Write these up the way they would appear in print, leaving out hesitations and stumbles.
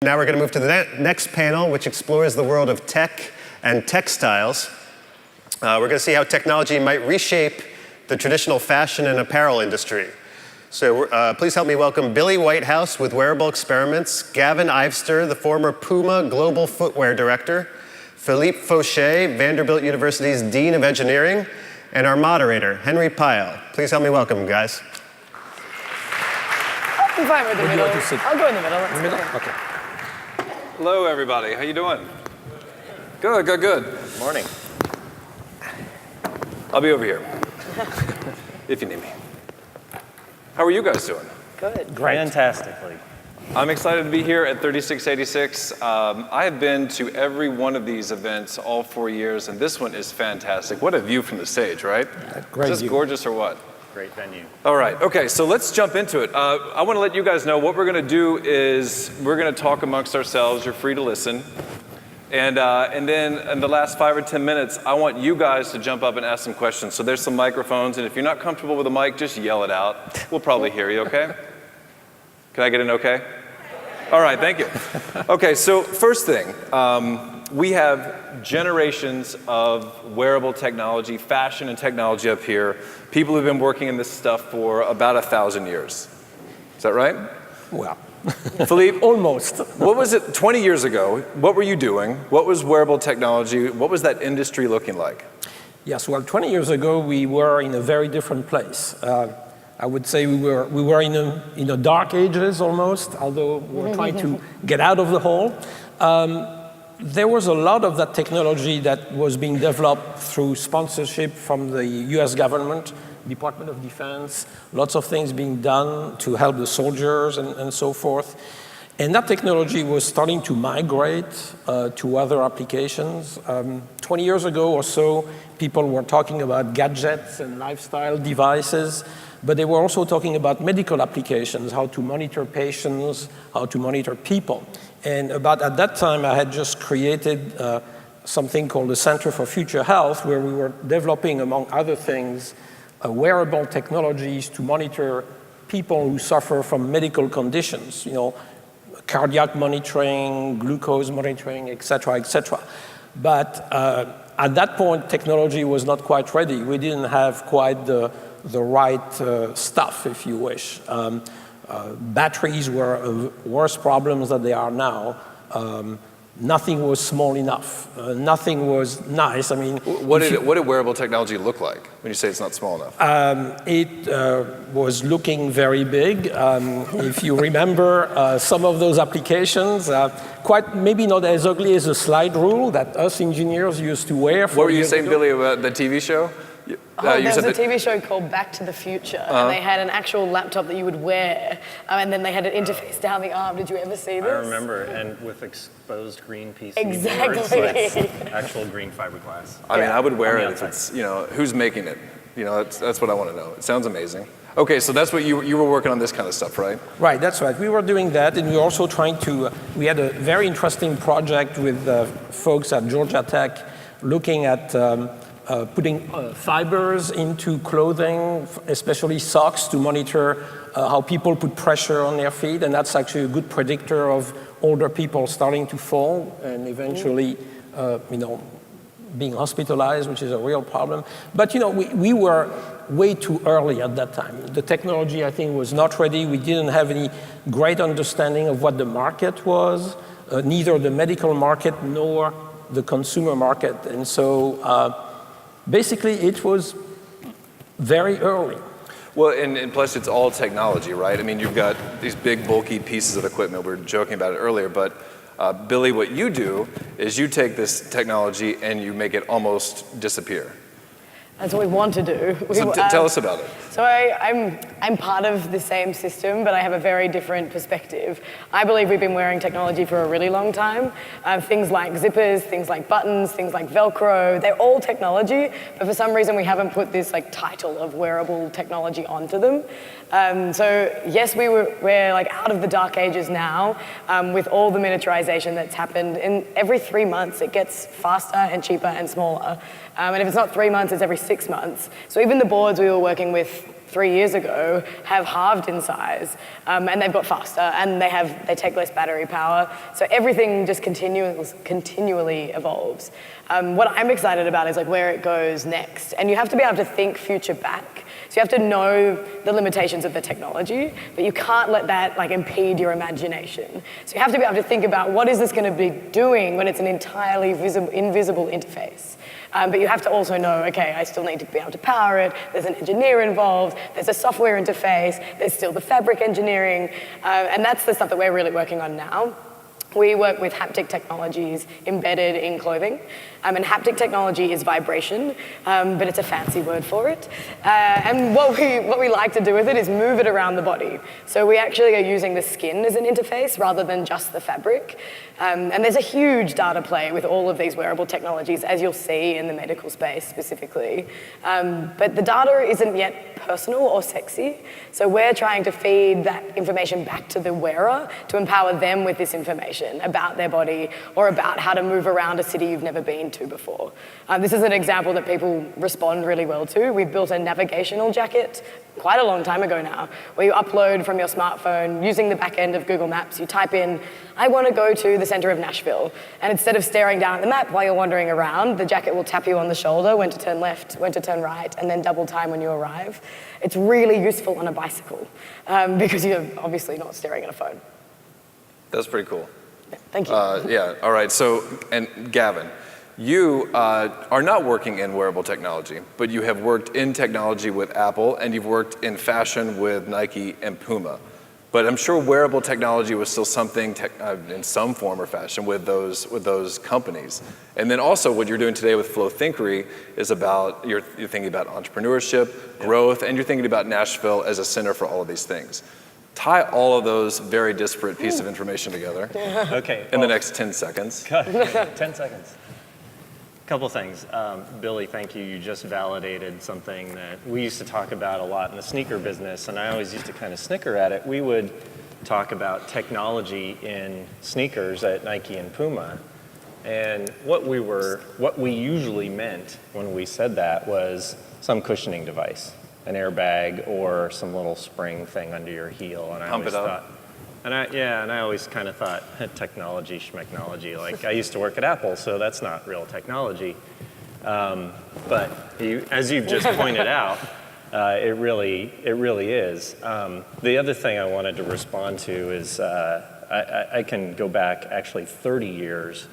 Now we're going to move to the next panel, which explores the world of tech and textiles. We're going to see how technology might reshape the traditional fashion and apparel industry. So please help me welcome Billie Whitehouse with Wearable Experiments, Gavin Ivester, the former Puma Global Footwear Director, Philippe Fauchet, Vanderbilt University's Dean of Engineering, and our moderator, Henry Pyle. Please help me welcome them, guys. I'm fine with the middle. I'll go in the middle. Let's go. Okay. Hello, everybody. How you doing? Good, good, good. Morning. I'll be over here if you need me. How are you guys doing? Good. Great. Fantastically. I'm excited to be here at 3686. I have been to every one of these events all 4 years, and this one is fantastic. What a view from the stage, right? Great. Is this gorgeous or what? Great venue. All right, okay, so let's jump into it. I want to let you guys know what we're going to do is we're going to talk amongst ourselves. You're free to listen. And then in the last 5 or 10 minutes, I want you guys to jump up and ask some questions. So there's some microphones, and if you're not comfortable with a mic, just yell it out. We'll probably hear you, okay? Can I get an okay? All right, thank you. Okay, so first thing, we have generations of wearable technology, fashion and technology up here. People who've been working in this stuff for about 1,000 years. Is that right? Well, Philippe? almost. What was it 20 years ago? What were you doing? What was wearable technology? What was that industry looking like? Yes, well, 20 years ago, we were in a very different place. I would say we were in a dark ages almost, although we were trying to get out of the hole. There was a lot of that technology that was being developed through sponsorship from the US government, Department of Defense, lots of things being done to help the soldiers and so forth. And that technology was starting to migrate to other applications. 20 years ago or so, people were talking about gadgets and lifestyle devices, but they were also talking about medical applications, how to monitor patients, how to monitor people. And at that time, I had just created something called the Center for Future Health, where we were developing, among other things, wearable technologies to monitor people who suffer from medical conditions, you know, cardiac monitoring, glucose monitoring, et cetera, et cetera. But at that point, technology was not quite ready. We didn't have quite the right stuff, if you wish. Batteries were worse problems than they are now. Nothing was small enough. Nothing was nice. I mean, what did wearable technology look like when you say it's not small enough? It was looking very big. If you remember some of those applications, quite maybe not as ugly as the slide rule that us engineers used to wear. What were you saying, Billy, about the TV show? There was a TV show called Back to the Future, and they had an actual laptop that you would wear, and then they had an interface down the arm. Did you ever see this? I remember, and with exposed green PCB Exactly. boards, like actual green fiberglass. I mean, I would wear it if it's, you know, who's making it? You know, that's what I want to know. It sounds amazing. Okay, so that's what you were working on, this kind of stuff, right? Right, that's right. We were doing that, and we were also trying to, we had a very interesting project with folks at Georgia Tech looking at putting fibers into clothing, especially socks, to monitor how people put pressure on their feet, and that's actually a good predictor of older people starting to fall and eventually, you know, being hospitalized, which is a real problem. But you know, we were way too early at that time. The technology, I think, was not ready. We didn't have any great understanding of what the market was, neither the medical market nor the consumer market, and so. Basically, it was very early. Well, and plus it's all technology, right? I mean, you've got these big, bulky pieces of equipment. We were joking about it earlier, but Billy, what you do is you take this technology and you make it almost disappear. That's what we want to do. So tell us about it. So I'm part of the same system, but I have a very different perspective. I believe we've been wearing technology for a really long time. Things like zippers, things like buttons, things like Velcro, they're all technology, but for some reason we haven't put this like title of wearable technology onto them. So yes, we're like out of the dark ages now with all the miniaturization that's happened. And every 3 months it gets faster and cheaper and smaller. And if it's not 3 months, it's every 6 months. So even the boards we were working with 3 years ago have halved in size, and they've got faster, and they take less battery power. So everything just continually evolves. What I'm excited about is like where it goes next, and you have to be able to think future back. So you have to know the limitations of the technology, but you can't let that like impede your imagination. So you have to be able to think about what is this going to be doing when it's an entirely invisible interface. But you have to also know, okay, I still need to be able to power it. There's an engineer involved. There's a software interface. There's still the fabric engineering. And that's the stuff that we're really working on now. We work with haptic technologies embedded in clothing. And haptic technology is vibration, but it's a fancy word for it. And what we like to do with it is move it around the body. So we actually are using the skin as an interface rather than just the fabric. And there's a huge data play with all of these wearable technologies, as you'll see in the medical space specifically. But the data isn't yet personal or sexy. So we're trying to feed that information back to the wearer to empower them with this information about their body or about how to move around a city you've never been to before. This is an example that people respond really well to. We built a navigational jacket quite a long time ago now, where you upload from your smartphone using the back end of Google Maps. You type in, I want to go to the center of Nashville. And instead of staring down at the map while you're wandering around, the jacket will tap you on the shoulder when to turn left, when to turn right, and then double time when you arrive. It's really useful on a bicycle because you're obviously not staring at a phone. That's pretty cool. Thank you. Yeah, all right. So, and Gavin, you are not working in wearable technology, but you have worked in technology with Apple, and you've worked in fashion with Nike and Puma. But I'm sure wearable technology was still something in some form or fashion with those companies. And then also what you're doing today with FLO Thinkery is about, you're thinking about entrepreneurship, growth, and you're thinking about Nashville as a center for all of these things. Tie all of those very disparate pieces of information together Okay. in the next 10 seconds. 10 seconds. Couple things. Billy, thank you. You just validated something that we used to talk about a lot in the sneaker business, and I always used to kind of snicker at it. We would talk about technology in sneakers at Nike and Puma, and what we usually meant when we said that was some cushioning device, an airbag or some little spring thing under your heel. And I Pump always it up. thought, and I always kind of thought, technology, schmechnology. Like, I used to work at Apple, so that's not real technology. But as you've just pointed out, it really is. The other thing I wanted to respond to is I can go back actually 30 years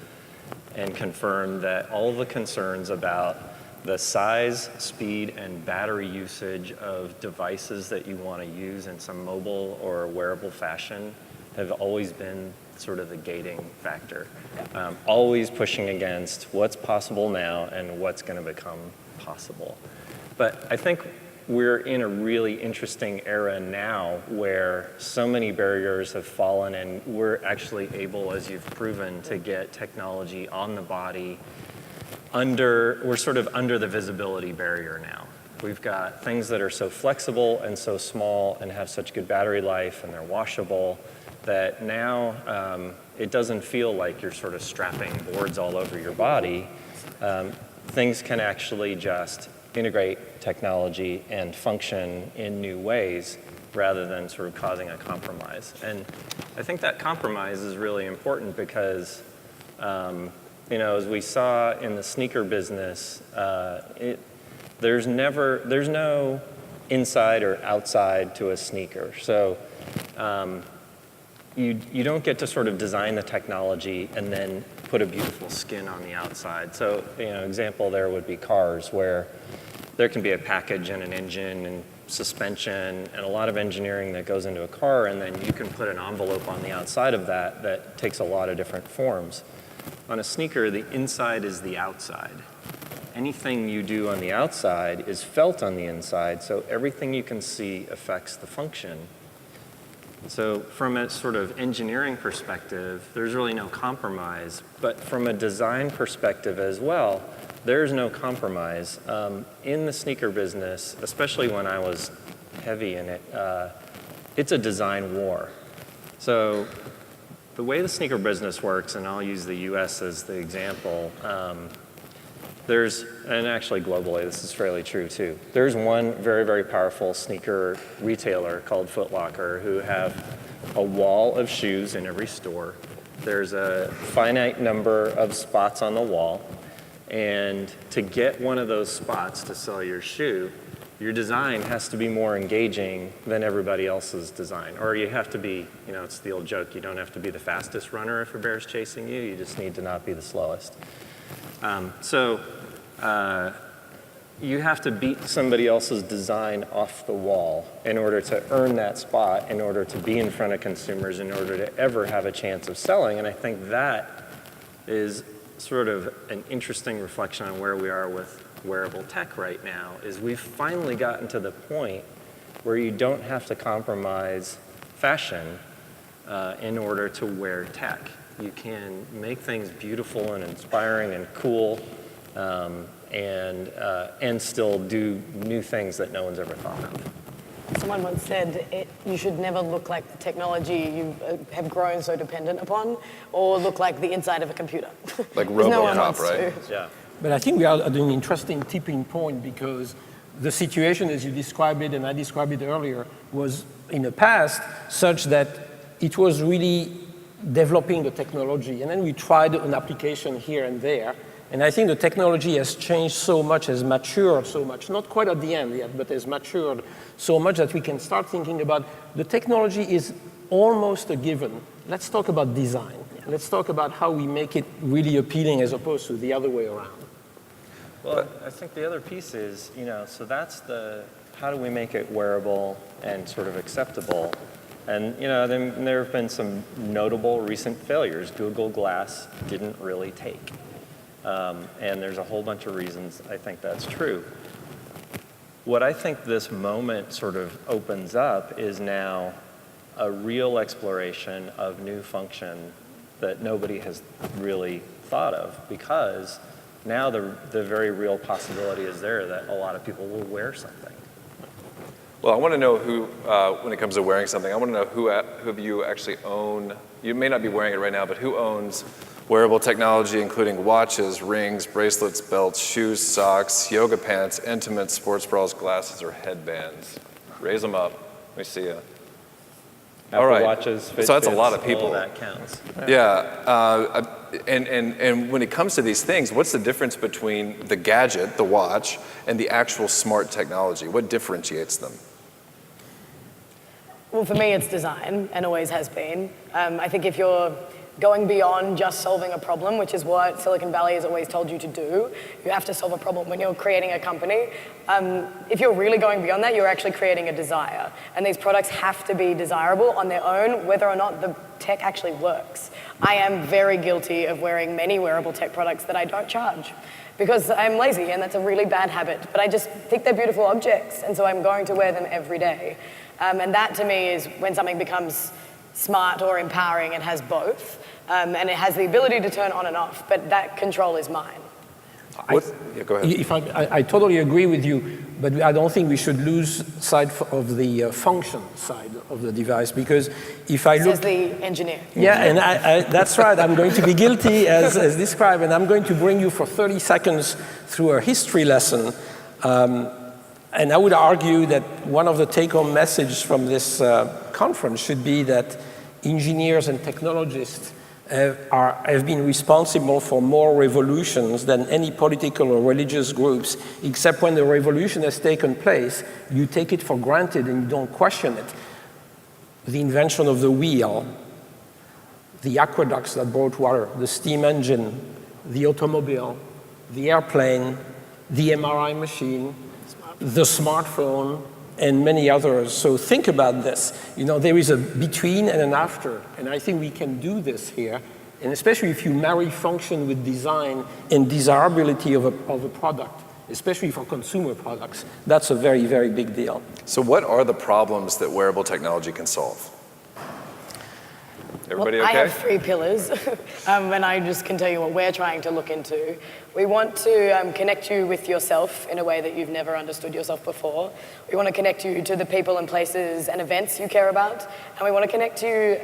and confirm that all the concerns about the size, speed, and battery usage of devices that you want to use in some mobile or wearable fashion have always been sort of the gating factor. Always pushing against what's possible now and what's going to become possible. But I think we're in a really interesting era now where so many barriers have fallen, and we're actually able, as you've proven, to get technology on the body we're sort of under the visibility barrier now. We've got things that are so flexible and so small and have such good battery life, and they're washable, that now it doesn't feel like you're sort of strapping boards all over your body. Things can actually just integrate technology and function in new ways rather than sort of causing a compromise. And I think that compromise is really important because as we saw in the sneaker business, there's no inside or outside to a sneaker. So you don't get to sort of design the technology and then put a beautiful skin on the outside. So example there would be cars, where there can be a package and an engine and suspension and a lot of engineering that goes into a car, and then you can put an envelope on the outside of that takes a lot of different forms. On a sneaker, the inside is the outside. Anything you do on the outside is felt on the inside, so everything you can see affects the function. So from a sort of engineering perspective, there's really no compromise, but from a design perspective as well, there's no compromise. In the sneaker business, especially when I was heavy in it, it's a design war. So the way the sneaker business works, and I'll use the US as the example, and actually globally, this is fairly true too. There's one very, very powerful sneaker retailer called Foot Locker who have a wall of shoes in every store. There's a finite number of spots on the wall, and to get one of those spots to sell your shoe, your design has to be more engaging than everybody else's design. Or you have to be, it's the old joke, you don't have to be the fastest runner if a bear's chasing you, you just need to not be the slowest. You have to beat somebody else's design off the wall in order to earn that spot, in order to be in front of consumers, in order to ever have a chance of selling. And I think that is sort of an interesting reflection on where we are with wearable tech right now, is we've finally gotten to the point where you don't have to compromise fashion in order to wear tech. You can make things beautiful and inspiring and cool, and still do new things that no one's ever thought of. Someone once said, you should never look like the technology you have grown so dependent upon, or look like the inside of a computer. Like no one RoboCop, wants right? to. Yeah. But I think we are at an interesting tipping point, because the situation as you described it, and I described it earlier, was in the past such that it was really developing the technology, and then we tried an application here and there. And I think the technology has changed so much, has matured so much, not quite at the end yet, but has matured so much that we can start thinking about the technology is almost a given. Let's talk about design. Let's talk about how we make it really appealing as opposed to the other way around. Well, I think the other piece is, so that's how do we make it wearable and sort of acceptable? And, then there have been some notable recent failures. Google Glass didn't really take. And there's a whole bunch of reasons I think that's true. What I think this moment sort of opens up is now a real exploration of new function that nobody has really thought of, because now the very real possibility is there that a lot of people will wear something. Well, I want to know who, when it comes to wearing something, I want to know who of you actually own, you may not be wearing it right now, but who owns wearable technology, including watches, rings, bracelets, belts, shoes, socks, yoga pants, intimates, sports bras, glasses, or headbands? Raise them up. Let me see you. Apple All right. Watches, Fitbits, so that's a lot of people. All that counts. Yeah. And when it comes to these things, what's the difference between the gadget, the watch, and the actual smart technology? What differentiates them? Well, for me, it's design, and always has been. I think if you're going beyond just solving a problem, which is what Silicon Valley has always told you to do, you have to solve a problem when you're creating a company. If you're really going beyond that, you're actually creating a desire. And these products have to be desirable on their own, whether or not the tech actually works. I am very guilty of wearing many wearable tech products that I don't charge, because I'm lazy, and that's a really bad habit. But I just think they're beautiful objects, and so I'm going to wear them every day. And that, to me, is when something becomes smart or empowering. It has both, and it has the ability to turn on and off, but that control is mine. Yeah, go ahead. I totally agree with you, but I don't think we should lose sight of the function side of the device, because if I look... Says the engineer. Yeah, and that's right. I'm going to be guilty as described, and I'm going to bring you for 30 seconds through a history lesson. And I would argue that one of the take-home messages from this conference should be that engineers and technologists have been responsible for more revolutions than any political or religious groups, except when the revolution has taken place, you take it for granted and you don't question it. The invention of the wheel, the aqueducts that brought water, the steam engine, the automobile, the airplane, the MRI machine, the smartphone, and many others. So think about this. There is a between and an after, and I think we can do this here. And especially if you marry function with design and desirability of a product, especially for consumer products, that's a very, very big deal. So what are the problems that wearable technology can solve? Everybody okay? I have 3 pillars, and I just can tell you what we're trying to look into. We want to connect you with yourself in a way that you've never understood yourself before. We want to connect you to the people and places and events you care about, and we want to connect you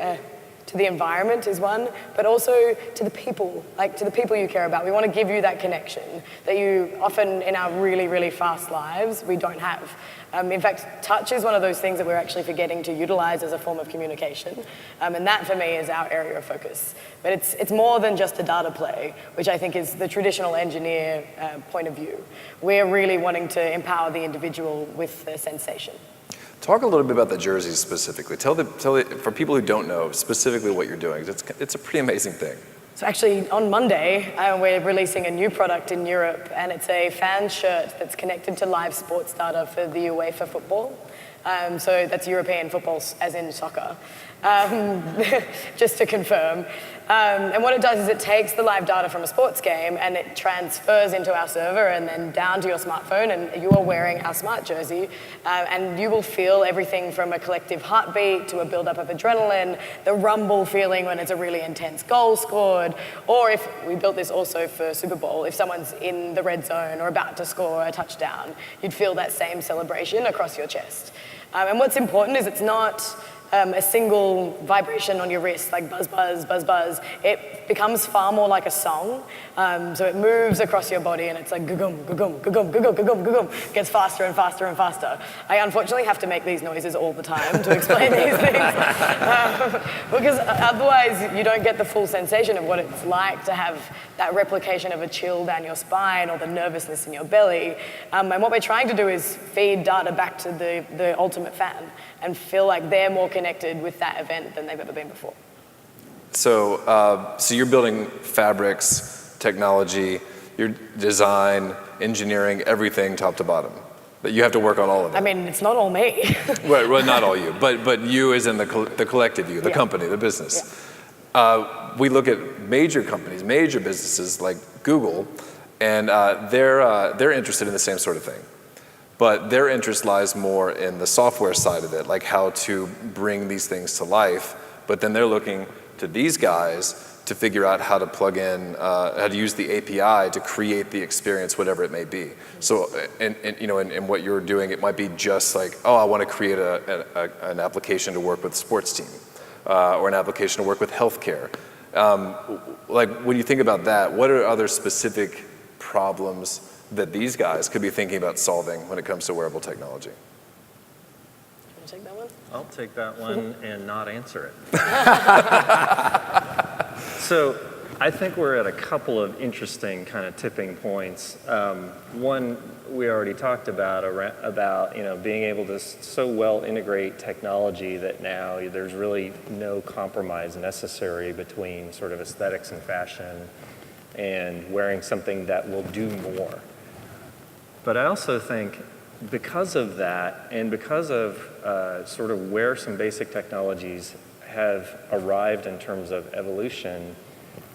to the environment is one, but also to the people, like to the people you care about. We want to give you that connection that you often in our really, really fast lives, we don't have. In fact, touch is one of those things that we're actually forgetting to utilize as a form of communication. And that, for me, is our area of focus. But it's more than just a data play, which I think is the traditional engineer point of view. We're really wanting to empower the individual with the sensation. Talk a little bit about the jerseys specifically. Tell for people who don't know specifically what you're doing. It's a pretty amazing thing. So actually, on Monday, we're releasing a new product in Europe, and it's a fan shirt that's connected to live sports data for the UEFA football. So that's European football, as in soccer, just to confirm. And what it does is it takes the live data from a sports game and it transfers into our server and then down to your smartphone, and you are wearing our smart jersey, and you will feel everything from a collective heartbeat to a buildup of adrenaline, the rumble feeling when it's a really intense goal scored, or if we built this also for Super Bowl, if someone's in the red zone or about to score a touchdown, you'd feel that same celebration across your chest. And what's important is it's not a single vibration on your wrist, like buzz, buzz, buzz, buzz. It becomes far more like a song. So it moves across your body and it's like gugum, gugum, gugum, gugum, gugum, gugum. It gets faster and faster and faster. I unfortunately have to make these noises all the time to explain these things. Because otherwise you don't get the full sensation of what it's like to have that replication of a chill down your spine or the nervousness in your belly. And what we're trying to do is feed data back to the ultimate fan and feel like they're more connected with that event than they've ever been before. So you're building fabrics, technology, your design, engineering, everything top to bottom. But you have to work on all of it. I mean, it's not all me. Right, well, not all you, but you as in the collective you, the company, the business. Yeah. We look at major companies, major businesses like Google, and they're interested in the same sort of thing. But their interest lies more in the software side of it, like how to bring these things to life. But then they're looking to these guys to figure out how to plug in, how to use the API to create the experience, whatever it may be. So, in what you're doing, it might be just like, oh, I want to create an application to work with a sports team, or an application to work with healthcare. Like when you think about that, what are other specific problems that these guys could be thinking about solving when it comes to wearable technology? You want to take that one? I'll take that one and not answer it. So I think we're at a couple of interesting kind of tipping points. One we already talked about being able to so well integrate technology that now there's really no compromise necessary between sort of aesthetics and fashion and wearing something that will do more. But I also think because of that and because of sort of where some basic technologies have arrived in terms of evolution,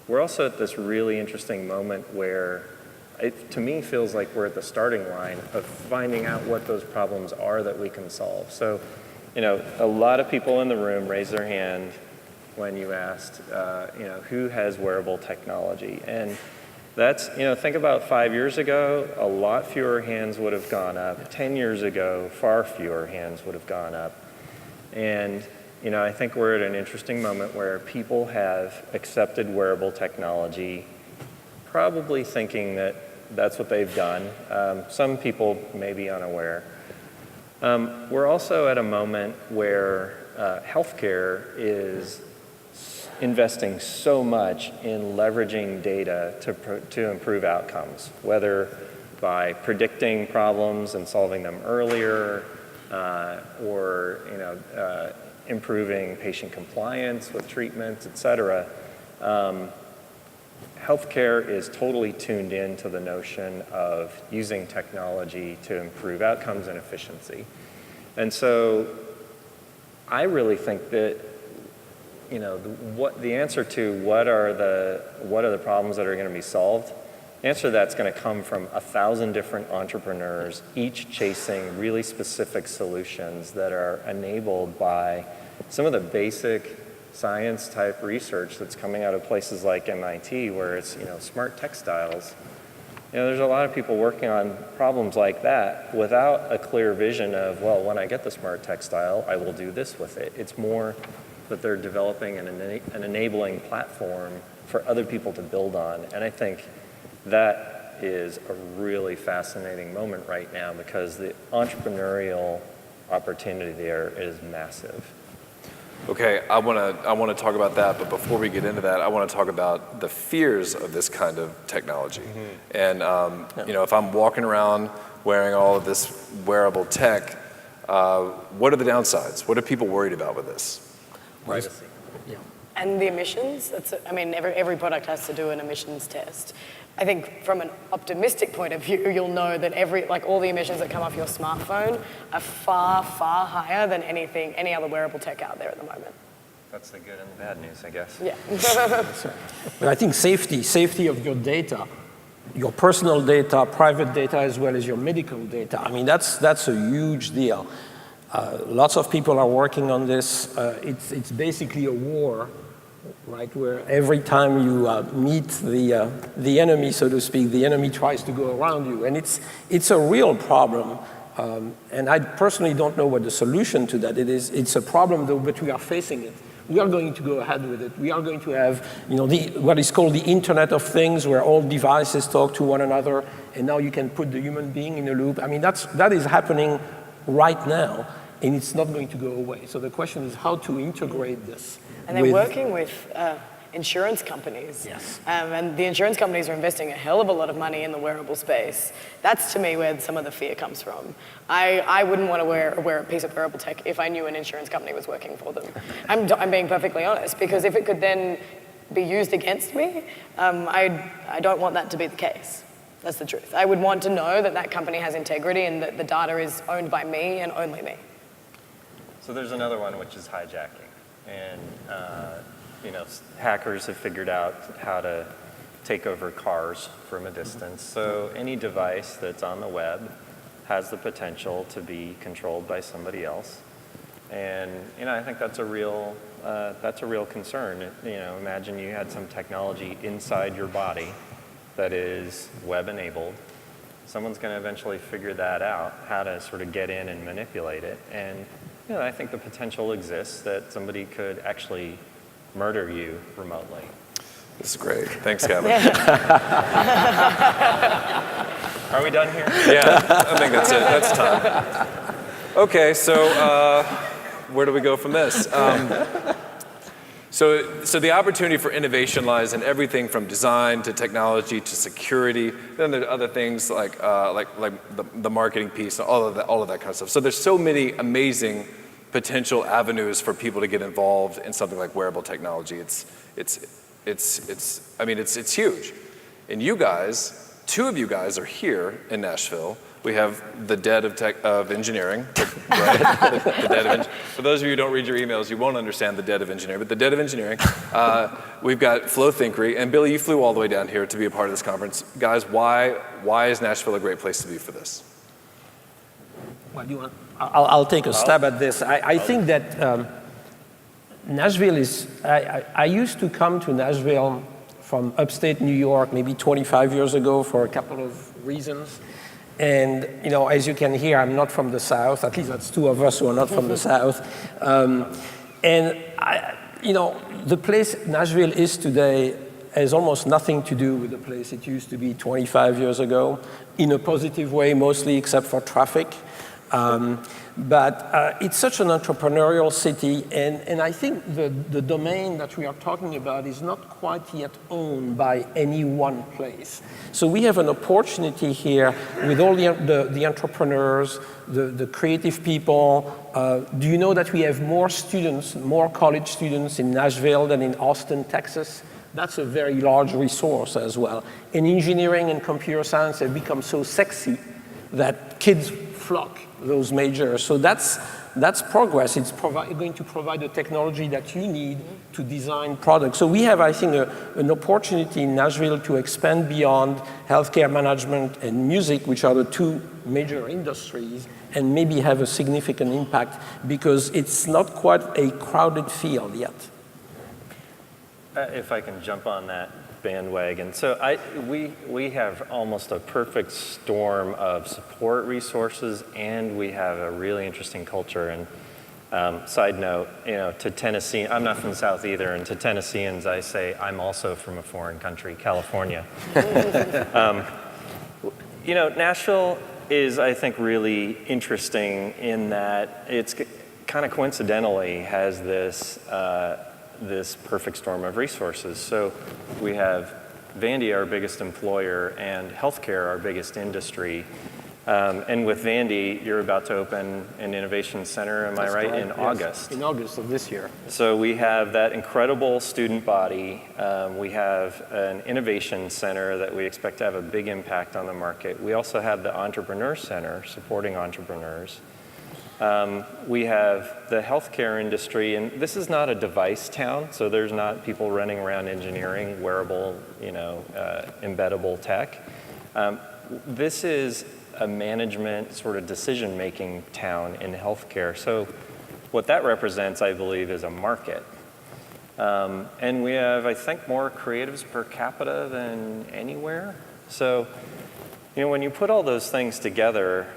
we're also at this really interesting moment where it, to me, feels like we're at the starting line of finding out what those problems are that we can solve. So, a lot of people in the room raised their hand when you asked, who has wearable technology? And that's, think about 5 years ago, a lot fewer hands would have gone up. 10 years ago, far fewer hands would have gone up. And, I think we're at an interesting moment where people have accepted wearable technology, probably thinking that that's what they've done. Some people may be unaware. We're also at a moment where healthcare is investing so much in leveraging data to improve outcomes, whether by predicting problems and solving them earlier, or improving patient compliance with treatments, et cetera. Healthcare is totally tuned in to the notion of using technology to improve outcomes and efficiency. And so I really think that the answer to what are the problems that are going to be solved, the answer to that's going to come from 1,000 different entrepreneurs, each chasing really specific solutions that are enabled by some of the basic science type research that's coming out of places like MIT, where it's smart textiles. There's a lot of people working on problems like that without a clear vision of, well, when I get the smart textile, I will do this with it. It's more, but they're developing an enabling platform for other people to build on. And I think that is a really fascinating moment right now because the entrepreneurial opportunity there is massive. Okay, I want to talk about that, but before we get into that, I want to talk about the fears of this kind of technology. And if I'm walking around wearing all of this wearable tech, what are the downsides? What are people worried about with this? Privacy. Yeah. And the emissions, every product has to do an emissions test. I think from an optimistic point of view, you'll know that all the emissions that come off your smartphone are far, far higher than any other wearable tech out there at the moment. That's the good and the bad news, I guess. Yeah. But I think safety of your data, your personal data, private data, as well as your medical data, I mean, that's a huge deal. Lots of people are working on this. It's basically a war, right, where every time you meet the enemy, so to speak, the enemy tries to go around you. And it's a real problem. And I personally don't know what the solution to that is. It's a problem, though, but we are facing it. We are going to go ahead with it. We are going to have, what is called the Internet of Things, where all devices talk to one another, and now you can put the human being in a loop. I mean, that is happening right now, and it's not going to go away. So the question is how to integrate this. And they're working with insurance companies. Yes. And the insurance companies are investing a hell of a lot of money in the wearable space. That's, to me, where some of the fear comes from. I wouldn't want to wear a piece of wearable tech if I knew an insurance company was working for them. I'm being perfectly honest, because if it could then be used against me, I don't want that to be the case. That's the truth. I would want to know that that company has integrity and that the data is owned by me and only me. So there's another one, which is hijacking. And hackers have figured out how to take over cars from a distance. So any device that's on the web has the potential to be controlled by somebody else. And I think that's a real concern. Imagine you had some technology inside your body that is web enabled. Someone's going to eventually figure that out, how to sort of get in and manipulate it. And I think the potential exists that somebody could actually murder you remotely. This is great. Thanks, Gavin. Are we done here? Yeah, I think that's it. That's time. Okay, so where do we go from this? So the opportunity for innovation lies in everything from design to technology to security. Then there are other things like the marketing piece, all of that kind of stuff. So there's so many amazing potential avenues for people to get involved in something like wearable technology. It's huge. And you guys, two of you guys are here in Nashville. We have the dead of engineering, right? the dead of for those of you who don't read your emails, you won't understand the dead of engineering, but the dead of engineering. We've got FLO Thinkery, and Billy, you flew all the way down here to be a part of this conference. Guys, why is Nashville a great place to be for this? What do you want? I'll take a stab at this. I think that Nashville is, I used to come to Nashville from upstate New York maybe 25 years ago for a couple of reasons. And, as you can hear, I'm not from the South. At least that's two of us who are not from the South. The place Nashville is today has almost nothing to do with the place it used to be 25 years ago, in a positive way, mostly except for traffic. But it's such an entrepreneurial city, and I think the domain that we are talking about is not quite yet owned by any one place. So we have an opportunity here with all the entrepreneurs, the creative people. Do you know that we have more college students in Nashville than in Austin, Texas? That's a very large resource as well. And engineering and computer science have become so sexy that kids flock those majors. So that's progress. It's going to provide the technology that you need to design products. So we have, I think, an opportunity in Nashville to expand beyond healthcare management and music, which are the two major industries, and maybe have a significant impact because it's not quite a crowded field yet. If I can jump on that bandwagon. So we have almost a perfect storm of support resources, and we have a really interesting culture. And Side note, to Tennessee, I'm not from the South either, and to Tennesseans I say I'm also from a foreign country, California. Nashville is, I think, really interesting in that it's kind of coincidentally has this perfect storm of resources. So we have Vandy, our biggest employer, and healthcare, our biggest industry. And with Vandy, you're about to open an innovation center, am I right, in August? In August of this year. So we have that incredible student body. We have an innovation center that we expect to have a big impact on the market. We also have the Entrepreneur Center supporting entrepreneurs. We have the healthcare industry, and this is not a device town, so there's not people running around engineering wearable, embeddable tech. This is a management sort of decision-making town in healthcare. So what that represents, I believe, is a market. And we have, I think, more creatives per capita than anywhere. So, when you put all those things together,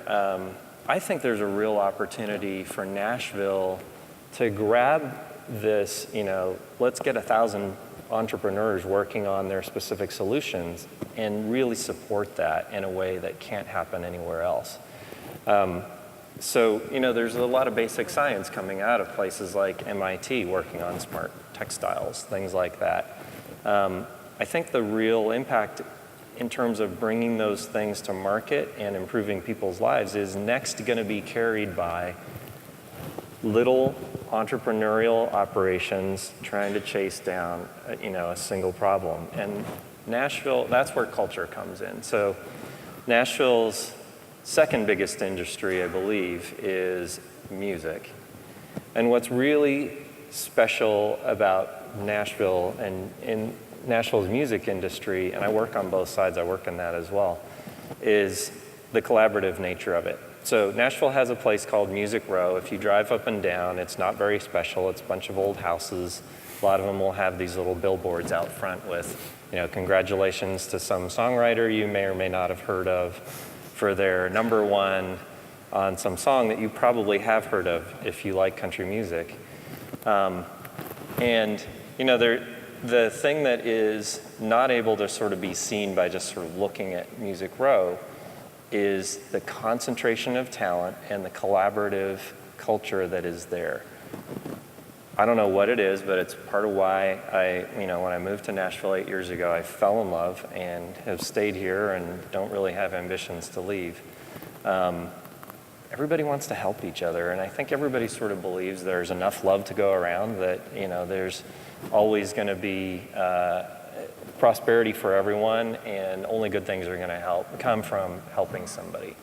I think there's a real opportunity for Nashville to grab this, let's get 1,000 entrepreneurs working on their specific solutions and really support that in a way that can't happen anywhere else. So, there's a lot of basic science coming out of places like MIT working on smart textiles, things like that. I think the real impact in terms of bringing those things to market and improving people's lives is next going to be carried by little entrepreneurial operations trying to chase down, a single problem. And Nashville, that's where culture comes in. So Nashville's second biggest industry, I believe, is music. And what's really special about Nashville and in Nashville's music industry, and I work on both sides, I work in that as well, is the collaborative nature of it. So Nashville has a place called Music Row. If you drive up and down, it's not very special. It's a bunch of old houses. A lot of them will have these little billboards out front with, congratulations to some songwriter you may or may not have heard of for their #1 on some song that you probably have heard of if you like country music. The thing that is not able to sort of be seen by just sort of looking at Music Row is the concentration of talent and the collaborative culture that is there. I don't know what it is, but it's part of why when I moved to Nashville 8 years ago, I fell in love and have stayed here and don't really have ambitions to leave. Everybody wants to help each other, and I think everybody sort of believes there's enough love to go around that, there's always going to be prosperity for everyone, and only good things are going to come from helping somebody.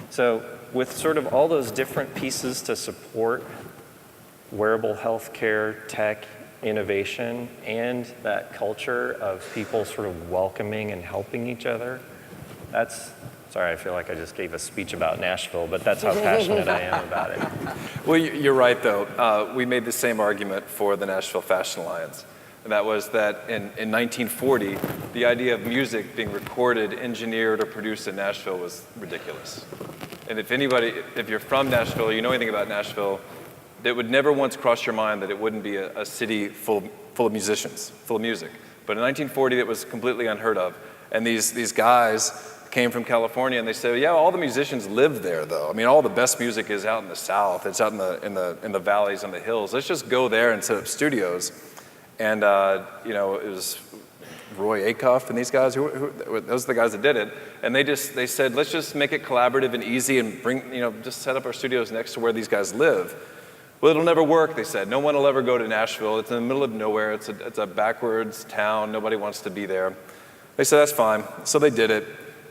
So with sort of all those different pieces to support wearable healthcare, tech, innovation, and that culture of people sort of welcoming and helping each other, sorry, I feel like I just gave a speech about Nashville, but that's how passionate I am about it. Well, you're right, though. We made the same argument for the Nashville Fashion Alliance. And that was that in 1940, the idea of music being recorded, engineered, or produced in Nashville was ridiculous. And if you're from Nashville, you know anything about Nashville, it would never once cross your mind that it wouldn't be a city full of musicians, full of music. But in 1940, it was completely unheard of. And these guys came from California, and they said, yeah, all the musicians live there, though. I mean, all the best music is out in the South. It's out in the valleys and the hills. Let's just go there and set up studios. And it was Roy Acuff and these guys. Those are the guys that did it. And they said, let's just make it collaborative and easy, and just set up our studios next to where these guys live. Well, it'll never work, they said. No one will ever go to Nashville. It's in the middle of nowhere. It's a backwards town. Nobody wants to be there. They said, that's fine. So they did it.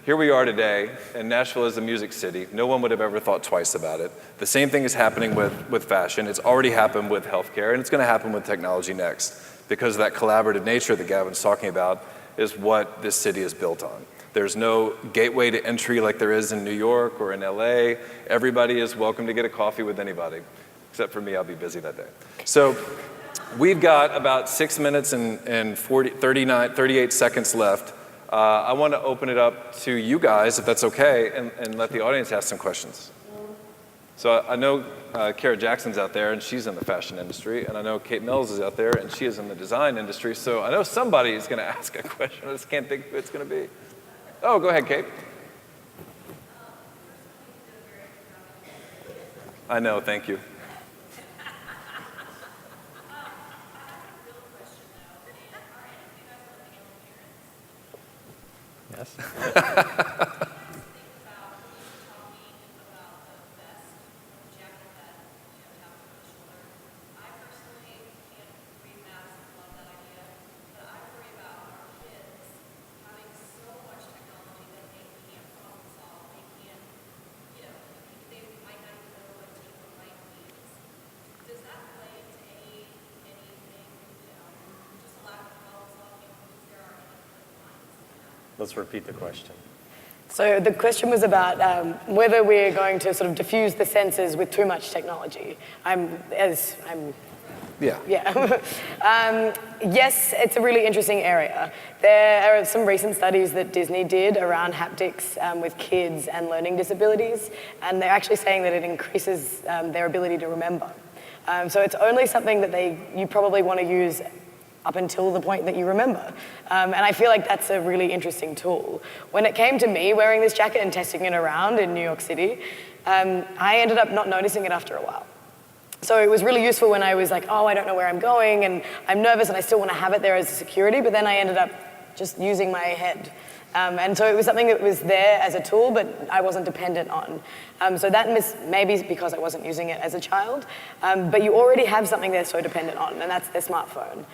Here we are today, and Nashville is a music city. No one would have ever thought twice about it. The same thing is happening with fashion. It's already happened with healthcare, and it's going to happen with technology next, because that collaborative nature that Gavin's talking about is what this city is built on. There's no gateway to entry like there is in New York or in LA. Everybody is welcome to get a coffee with anybody, except for me. I'll be busy that day. So we've got about 6 minutes and 38 seconds left. I want to open it up to you guys, if that's okay, and let the audience ask some questions. So I know Kara Jackson's out there, and she's in the fashion industry, and I know Kate Mills is out there, and she is in the design industry. So I know somebody is going to ask a question. I just can't think who it's going to be. Oh, go ahead, Kate. I know, thank you. Yes. Let's repeat the question. So the question was about whether we're going to sort of diffuse the senses with too much technology. Yeah. Yes, it's a really interesting area. There are some recent studies that Disney did around haptics with kids and learning disabilities, and they're actually saying that it increases their ability to remember. So it's only something that you probably want to use up until the point that you remember. And I feel like that's a really interesting tool. When it came to me wearing this jacket and testing it around in New York City, I ended up not noticing it after a while. So it was really useful when I was like, oh, I don't know where I'm going, and I'm nervous and I still want to have it there as a security, but then I ended up just using my head. And so it was something that was there as a tool, but I wasn't dependent on. So that maybe because I wasn't using it as a child, but you already have something they're so dependent on, and that's their smartphone.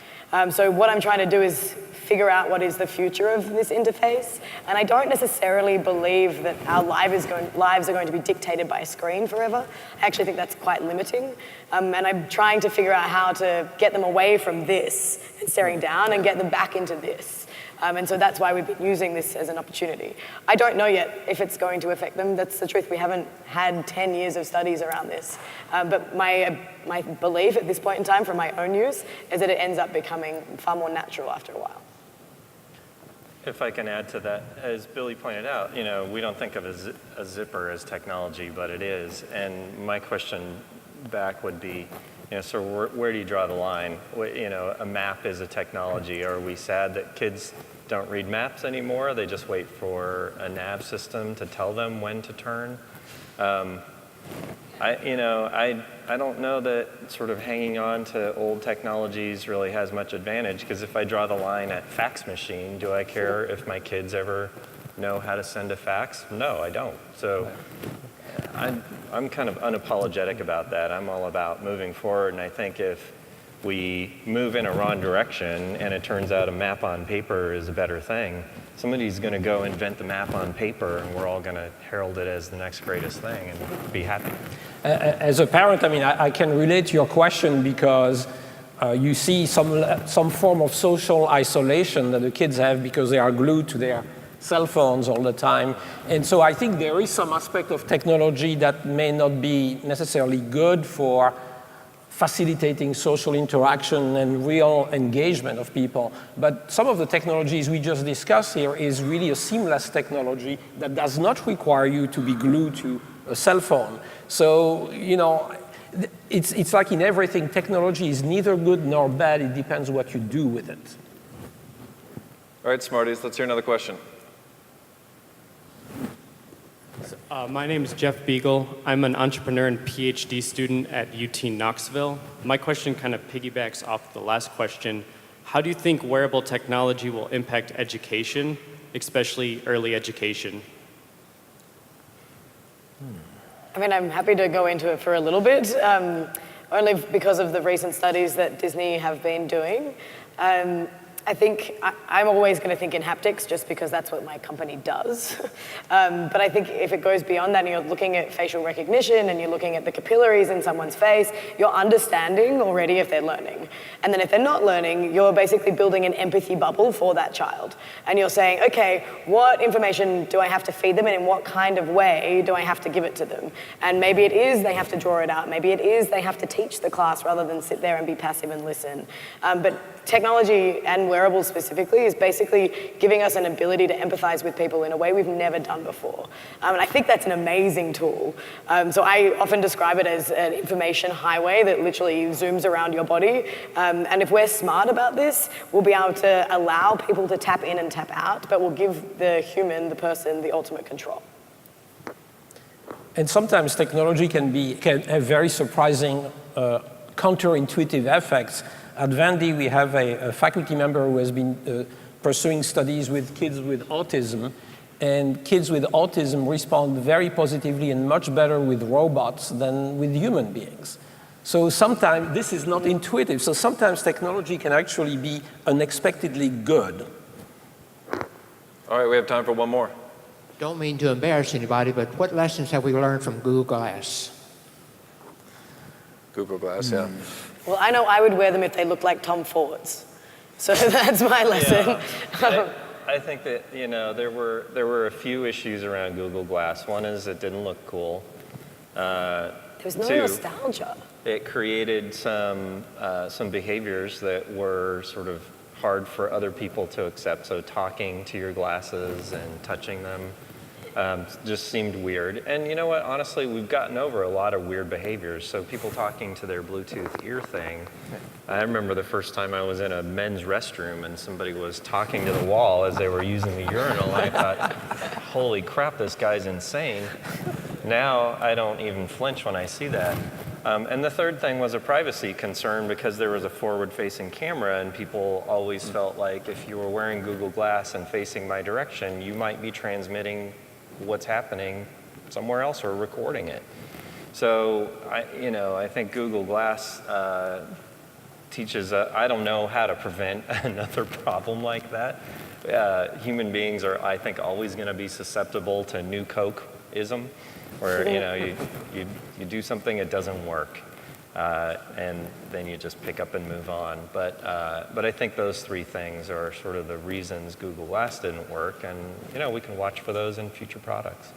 So what I'm trying to do is figure out what is the future of this interface, and I don't necessarily believe that our lives are going to be dictated by a screen forever. I actually think that's quite limiting, and I'm trying to figure out how to get them away from this and staring down and get them back into this. And so that's why we've been using this as an opportunity. I don't know yet if it's going to affect them. That's the truth. We haven't had 10 years of studies around this. But my belief at this point in time from my own use is that it ends up becoming far more natural after a while. If I can add to that, as Billie pointed out, we don't think of a zipper as technology, but it is. And my question back would be, so where do you draw the line? A map is a technology. Are we sad that kids don't read maps anymore? They just wait for a nav system to tell them when to turn. I don't know that sort of hanging on to old technologies really has much advantage, because if I draw the line at fax machine, do I care if my kids ever know how to send a fax? No, I don't. So I'm kind of unapologetic about that. I'm all about moving forward, and I think if we move in a wrong direction and it turns out a map on paper is a better thing, somebody's going to go invent the map on paper, and we're all going to herald it as the next greatest thing and be happy. As a parent, I can relate to your question, because you see some form of social isolation that the kids have because they are glued to their cell phones all the time. And so I think there is some aspect of technology that may not be necessarily good for facilitating social interaction and real engagement of people. But some of the technologies we just discussed here is really a seamless technology that does not require you to be glued to a cell phone. So, it's like in everything, technology is neither good nor bad. It depends what you do with it. All right, Smarties, let's hear another question. My name is Jeff Beagle. I'm an entrepreneur and PhD student at UT Knoxville. My question kind of piggybacks off the last question. How do you think wearable technology will impact education, especially early education? I'm happy to go into it for a little bit, only because of the recent studies that Disney have been doing. I think I'm always going to think in haptics just because that's what my company does. But I think if it goes beyond that and you're looking at facial recognition and you're looking at the capillaries in someone's face, you're understanding already if they're learning. And then if they're not learning, you're basically building an empathy bubble for that child. And you're saying, okay, what information do I have to feed them and in what kind of way do I have to give it to them? And maybe it is they have to draw it out. Maybe it is they have to teach the class rather than sit there and be passive and listen. But technology and wearables specifically is basically giving us an ability to empathize with people in a way we've never done before. And I think that's an amazing tool. So I often describe it as an information highway that literally zooms around your body. And if we're smart about this, we'll be able to allow people to tap in and tap out, but we'll give the human, the person, the ultimate control. And sometimes technology can have very surprising counterintuitive effects. At Vandy, we have a faculty member who has been pursuing studies with kids with autism, and kids with autism respond very positively and much better with robots than with human beings. So sometimes this is not intuitive. So sometimes technology can actually be unexpectedly good. All right, we have time for one more. Don't mean to embarrass anybody, but what lessons have we learned from Google Glass? Google Glass, yeah. Well, I know I would wear them if they looked like Tom Fords. So that's my lesson. Yeah. I think that, you know, there were a few issues around Google Glass. One is it didn't look cool. There's no Two, nostalgia. it created some behaviors that were sort of hard for other people to accept. So talking to your glasses and touching them just seemed weird. And you know what? Honestly, we've gotten over a lot of weird behaviors. So people talking to their Bluetooth ear thing. I remember the first time I was in a men's restroom and somebody was talking to the wall as they were using the urinal. I thought, holy crap, this guy's insane. Now I don't even flinch when I see that. And the third thing was a privacy concern because there was a forward-facing camera and people always felt like if you were wearing Google Glass and facing my direction, you might be transmitting what's happening somewhere else or recording it. So, I think Google Glass teaches, I don't know how to prevent another problem like that. Human beings are, I think, always going to be susceptible to new Coke-ism, where you do something, it doesn't work, and then you just pick up and move on. But I think those three things are sort of the reasons Google Glass didn't work, and we can watch for those in future products.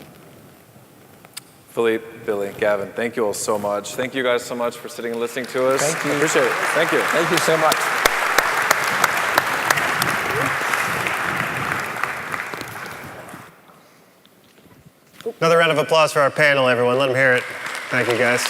Philippe, Billie, Gavin, thank you all so much. Thank you guys so much for sitting and listening to us. Thank you. I appreciate it. Thank you. Thank you so much. Another round of applause for our panel, everyone. Let them hear it. Thank you, guys.